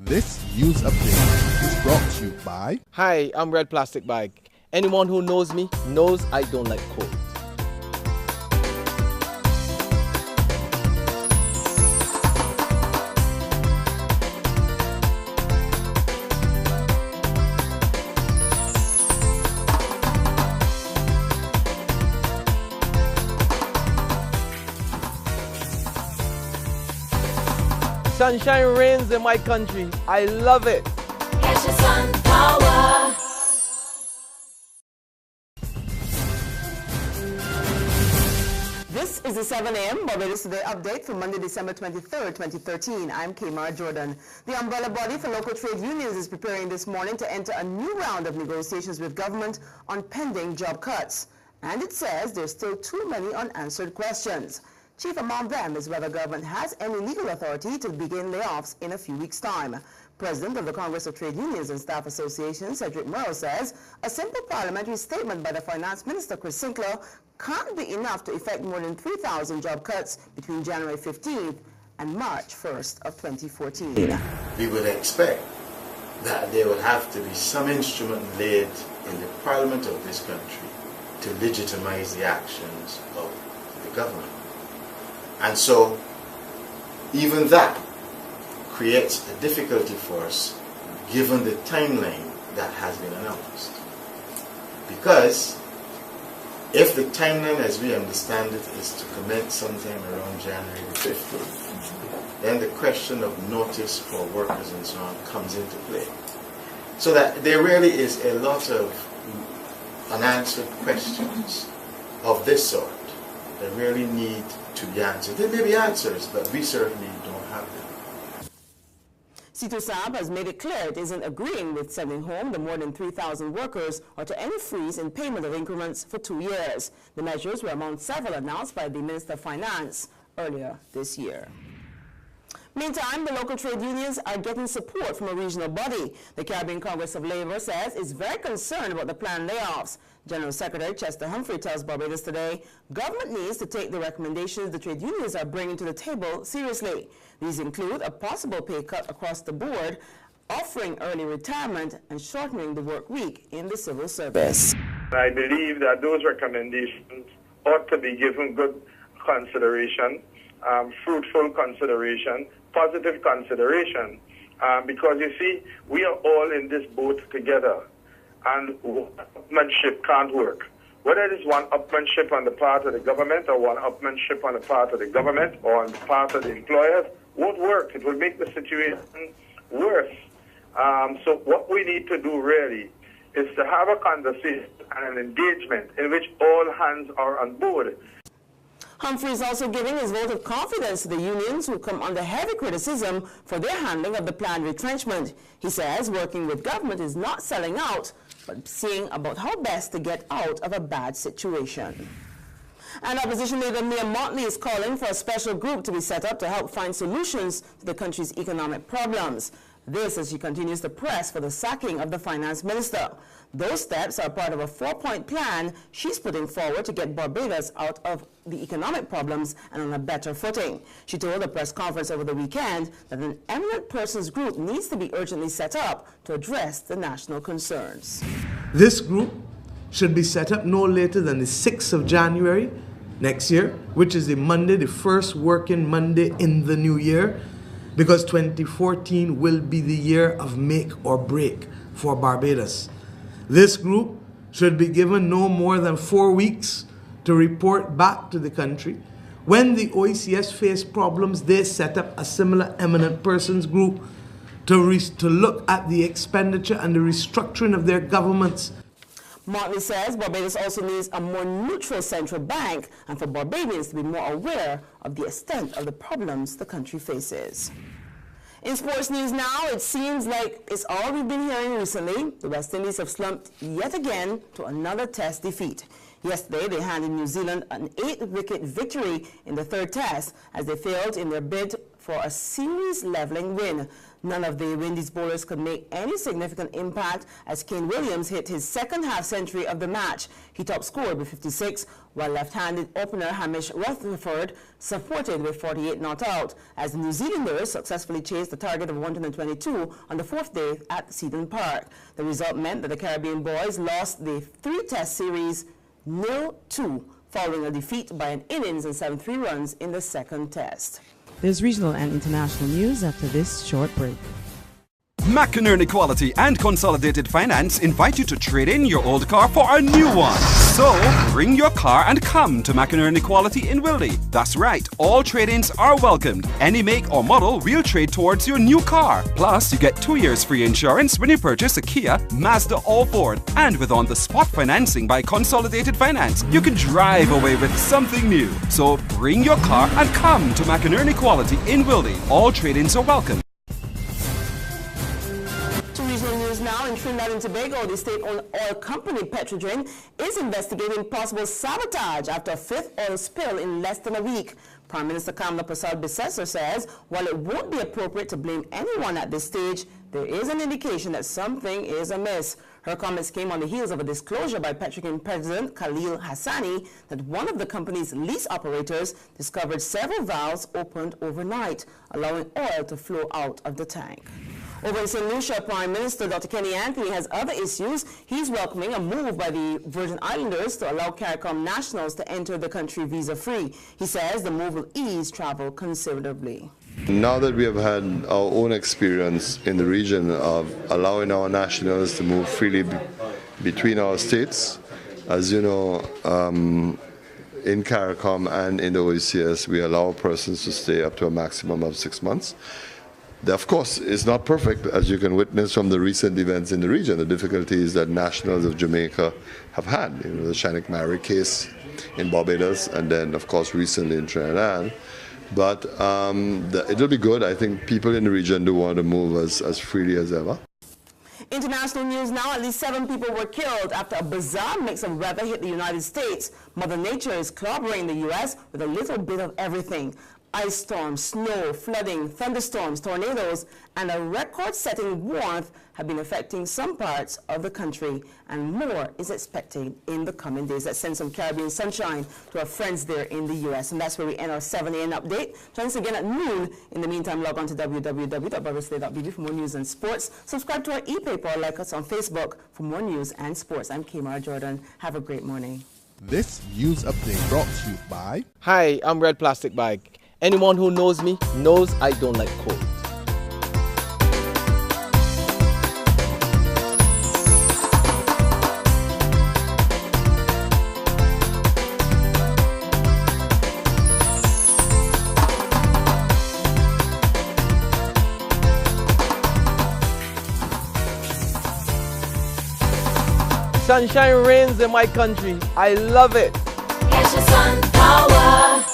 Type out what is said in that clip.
This news update is brought to you by... Hi, I'm Red Plastic Bag. Anyone who knows me knows I don't like cold. Sunshine reigns in my country. I love it. Get your sun power. This is the 7 a.m. Barbados Today update for Monday, December 23rd, 2013. I'm Kamar Jordan. The umbrella body for local trade unions is preparing this morning to enter a new round of negotiations with government on pending job cuts. And it says there's still too many unanswered questions. Chief among them is whether government has any legal authority to begin layoffs in a few weeks' time. President of the Congress of Trade Unions and Staff Association, Cedric Morrow, says a simple parliamentary statement by the Finance Minister, Chris Sinclair, can't be enough to effect more than 3,000 job cuts between January 15th and March 1st of 2014. We would expect that there would have to be some instrument laid in the parliament of this country to legitimize the actions of the government. And so, even that creates a difficulty for us, given the timeline that has been announced. Because if the timeline, as we understand it, is to commence sometime around January the 15th, then the question of notice for workers and so on comes into play. So that there really is a lot of unanswered questions of this sort that really need to be answered. There may be answers, but we certainly don't have them. Sito Saab has made it clear it isn't agreeing with sending home the more than 3,000 workers or to any freeze in payment of increments for 2 years. The measures were among several announced by the Minister of Finance earlier this year. Meantime, the local trade unions are getting support from a regional body. The Caribbean Congress of Labour says it's very concerned about the planned layoffs. General Secretary Chester Humphrey tells Barbados Today government needs to take the recommendations the trade unions are bringing to the table seriously. These include a possible pay cut across the board, offering early retirement, and shortening the work week in the civil service. I believe that those recommendations ought to be given good consideration, fruitful consideration, positive consideration, because you see, we are all in this boat together, and upmanship can't work. Whether it is one upmanship on the part of the government or one upmanship on the part of the government or on the part of the employers, won't work. It will make the situation worse. So what we need to do really is to have a conversation and an engagement in which all hands are on board. Humphrey is also giving his vote of confidence to the unions who come under heavy criticism for their handling of the planned retrenchment. He says working with government is not selling out, but seeing about how best to get out of a bad situation. And opposition leader Mia Motley is calling for a special group to be set up to help find solutions to the country's economic problems. This as she continues to press for the sacking of the finance minister. Those steps are part of a 4-point plan she's putting forward to get Barbados out of the economic problems and on a better footing. She told a press conference over the weekend that an eminent persons group needs to be urgently set up to address the national concerns. This group should be set up no later than the 6th of January next year, which is the Monday, the first working Monday in the new year, because 2014 will be the year of make or break for Barbados. This group should be given no more than 4 weeks to report back to the country. When the OECS faced problems, they set up a similar eminent persons group to look at the expenditure and the restructuring of their governments. Motley says Barbados also needs a more neutral central bank and for Barbadians to be more aware of the extent of the problems the country faces. In sports news now, it seems like it's all we've been hearing recently. The West Indies have slumped yet again to another test defeat. Yesterday, they handed New Zealand an 8-wicket victory in the third test as they failed in their bid for a series-leveling win. None of the Windies bowlers could make any significant impact as Kane Williams hit his second half century of the match. He top scored with 56, while left-handed opener Hamish Rutherford supported with 48 not out, as the New Zealanders successfully chased the target of 122 on the fourth day at Seaton Park. The result meant that the Caribbean boys lost the three-test series 0-2, following a defeat by an innings and 7-3 runs in the second test. There's regional and international news after this short break. McInerney Quality and Consolidated Finance invite you to trade in your old car for a new one. So, bring your car and come to McInerney Quality in Wildy. That's right, all trade-ins are welcomed. Any make or model, we'll trade towards your new car. Plus, you get 2 years free insurance when you purchase a Kia, Mazda or Ford. And with on-the-spot financing by Consolidated Finance, you can drive away with something new. So, bring your car and come to McInerney Quality in Wildy. All trade-ins are welcome. Regional news now. In Trinidad and Tobago, the state-owned oil company Petrodrin is investigating possible sabotage after a fifth oil spill in less than a week. Prime Minister Kamla Prasad-Bissessar says while it won't be appropriate to blame anyone at this stage, there is an indication that something is amiss. Her comments came on the heels of a disclosure by Petrodrin President Khalil Hassani that one of the company's lease operators discovered several valves opened overnight, allowing oil to flow out of the tank. Over in St. Lucia, Prime Minister Dr. Kenny Anthony has other issues. He's welcoming a move by the Virgin Islanders to allow CARICOM nationals to enter the country visa-free. He says the move will ease travel considerably. Now that we have had our own experience in the region of allowing our nationals to move freely between our states, as you know, in CARICOM and in the OECS, we allow persons to stay up to a maximum of 6 months. That, of course, is not perfect, as you can witness from the recent events in the region. The difficulties that nationals of Jamaica have had, you know, the Shannick Mary case in Barbados, and then, of course, recently in Trinidad. But it'll be good. I think people in the region do want to move as freely as ever. International news now. At least 7 people were killed after a bizarre mix of weather hit the United States. Mother Nature is clobbering the U.S. with a little bit of everything. Ice storms, snow, flooding, thunderstorms, tornadoes, and a record-setting warmth have been affecting some parts of the country, and more is expected in the coming days. Let's send some Caribbean sunshine to our friends there in the U.S. And that's where we end our 7 a.m. update. Join us again at noon. In the meantime, log on to www.barbados.bb for more news and sports. Subscribe to our e-paper or like us on Facebook for more news and sports. I'm Kamara Jordan. Have a great morning. This news update brought to you by... Hi, I'm Red Plastic Bag. Anyone who knows me knows I don't like cold. Sunshine reigns in my country. I love it. Catch the sun power.